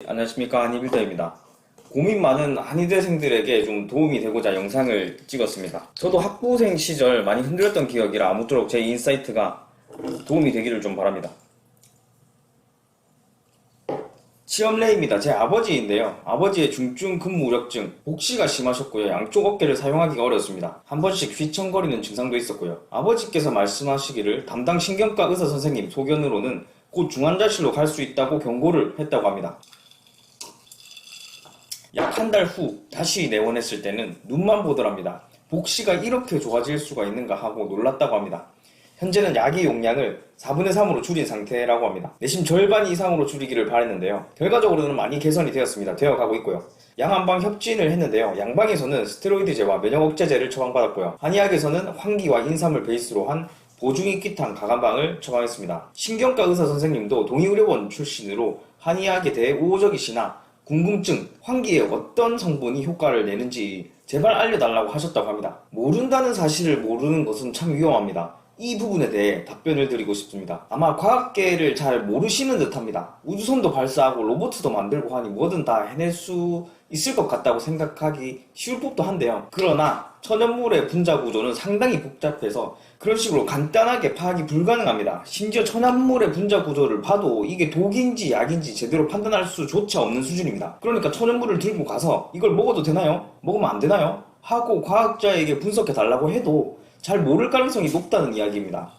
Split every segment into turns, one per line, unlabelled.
안녕하십니까, 한이빌더입니다. 고민 많은 한의대생들에게 좀 도움이 되고자 영상을 찍었습니다. 저도 학부생 시절 많이 힘들었던 기억이라 아무쪼록 제 인사이트가 도움이 되기를 좀 바랍니다. 치엄레이입니다. 제 아버지인데요. 아버지의 중증 근무우력증, 복시가 심하셨고요. 양쪽 어깨를 사용하기가 어려웠습니다. 한 번씩 휘청거리는 증상도 있었고요. 아버지께서 말씀하시기를 담당 신경과 의사 선생님 소견으로는 곧 중환자실로 갈 수 있다고 경고를 했다고 합니다. 약 한 달 후 다시 내원했을 때는 눈만 보더랍니다. 복시가 이렇게 좋아질 수가 있는가 하고 놀랐다고 합니다. 현재는 약의 용량을 4분의 3으로 줄인 상태라고 합니다. 내심 절반 이상으로 줄이기를 바랬는데요. 결과적으로는 많이 개선이 되어가고 있고요. 양한방 협진을 했는데요. 양방에서는 스테로이드제와 면역 억제제를 처방받았고요. 한의학에서는 환기와 인삼을 베이스로 한 보중익기탕 가감방을 처방했습니다. 신경과 의사 선생님도 동의의료원 출신으로 한의학에 대해 우호적이시나 궁금증, 환기에 어떤 성분이 효과를 내는지 제발 알려달라고 하셨다고 합니다. 모른다는 사실을 모르는 것은 참 위험합니다. 이 부분에 대해 답변을 드리고 싶습니다. 아마 과학계를 잘 모르시는 듯합니다. 우주선도 발사하고 로봇도 만들고 하니 뭐든 다 해낼 수 있을 것 같다고 생각하기 쉬울 법도 한데요. 그러나 천연물의 분자 구조는 상당히 복잡해서 그런 식으로 간단하게 파악이 불가능합니다. 심지어 천연물의 분자 구조를 봐도 이게 독인지 약인지 제대로 판단할 수조차 없는 수준입니다. 그러니까 천연물을 들고 가서 이걸 먹어도 되나요? 먹으면 안 되나요? 하고 과학자에게 분석해 달라고 해도 잘 모를 가능성이 높다는 이야기입니다.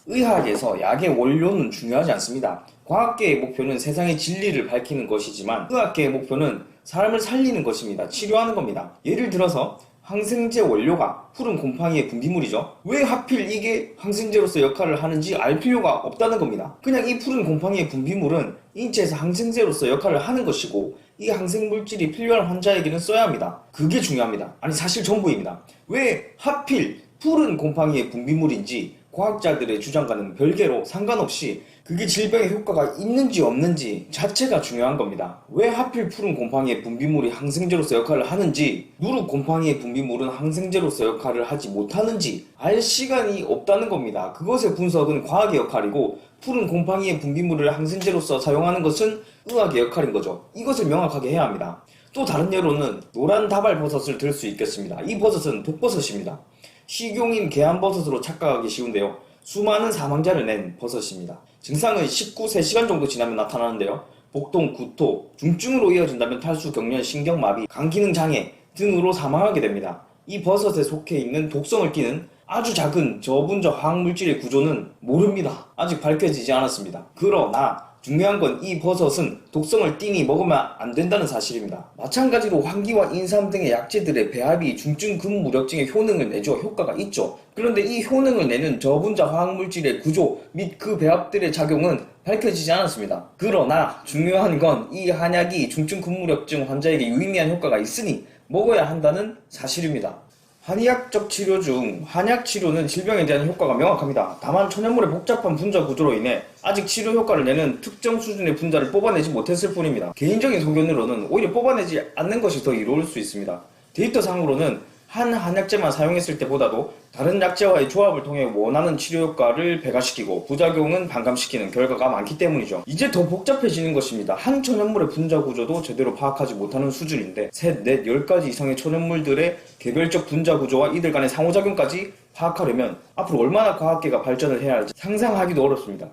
의학에서 약의 원료는 중요하지 않습니다. 과학계의 목표는 세상의 진리를 밝히는 것이지만 의학계의 목표는 사람을 살리는 것입니다. 치료하는 겁니다. 예를 들어서 항생제 원료가 푸른 곰팡이의 분비물이죠. 왜 하필 이게 항생제로서 역할을 하는지 알 필요가 없다는 겁니다. 그냥 이 푸른 곰팡이의 분비물은 인체에서 항생제로서 역할을 하는 것이고 이 항생물질이 필요한 환자에게는 써야 합니다. 그게 중요합니다. 아니 사실 전부입니다. 왜 하필 푸른 곰팡이의 분비물인지 과학자들의 주장과는 별개로 상관없이 그게 질병에 효과가 있는지 없는지 자체가 중요한 겁니다. 왜 하필 푸른 곰팡이의 분비물이 항생제로서 역할을 하는지, 누룩 곰팡이의 분비물은 항생제로서 역할을 하지 못하는지 알 시간이 없다는 겁니다. 그것의 분석은 과학의 역할이고 푸른 곰팡이의 분비물을 항생제로서 사용하는 것은 의학의 역할인 거죠. 이것을 명확하게 해야 합니다. 또 다른 예로는 노란 다발버섯을 들 수 있겠습니다. 이 버섯은 독버섯입니다. 식용인 계안버섯으로 착각하기 쉬운데요. 수많은 사망자를 낸 버섯입니다. 증상은 19-3시간 정도 지나면 나타나는데요. 복통, 구토, 중증으로 이어진다면 탈수, 경련, 신경마비, 간기능장애 등으로 사망하게 됩니다. 이 버섯에 속해 있는 독성을 띠는 아주 작은 저분자 화학물질의 구조는 모릅니다. 아직 밝혀지지 않았습니다. 그러나 중요한 건 이 버섯은 독성을 띠니 먹으면 안 된다는 사실입니다. 마찬가지로 환기와 인삼 등의 약재들의 배합이 중증 근무력증의 효능을 내줘 효과가 있죠. 그런데 이 효능을 내는 저분자 화학물질의 구조 및 그 배합들의 작용은 밝혀지지 않았습니다. 그러나 중요한 건 이 한약이 중증 근무력증 환자에게 유의미한 효과가 있으니 먹어야 한다는 사실입니다. 한의학적 치료 중 한약 치료는 질병에 대한 효과가 명확합니다. 다만 천연물의 복잡한 분자 구조로 인해 아직 치료 효과를 내는 특정 수준의 분자를 뽑아내지 못했을 뿐입니다. 개인적인 소견으로는 오히려 뽑아내지 않는 것이 더 이로울 수 있습니다. 데이터상으로는 한 한약재만 사용했을 때보다도 다른 약재와의 조합을 통해 원하는 치료 효과를 배가시키고 부작용은 반감시키는 결과가 많기 때문이죠. 이제 더 복잡해지는 것입니다. 한 천연물의 분자 구조도 제대로 파악하지 못하는 수준인데 셋, 넷, 10가지 이상의 천연물들의 개별적 분자 구조와 이들 간의 상호작용까지 파악하려면 앞으로 얼마나 과학계가 발전을 해야 할지 상상하기도 어렵습니다.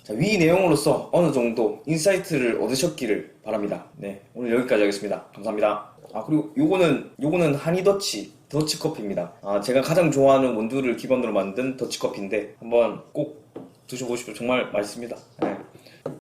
자, 위 내용으로서 어느 정도 인사이트를 얻으셨기를 바랍니다. 네, 오늘 여기까지 하겠습니다. 감사합니다. 그리고 요거는 한이더치 더치커피입니다. 제가 가장 좋아하는 원두를 기반으로 만든 더치커피인데 한번 꼭 드셔보십시오. 정말 맛있습니다. 네.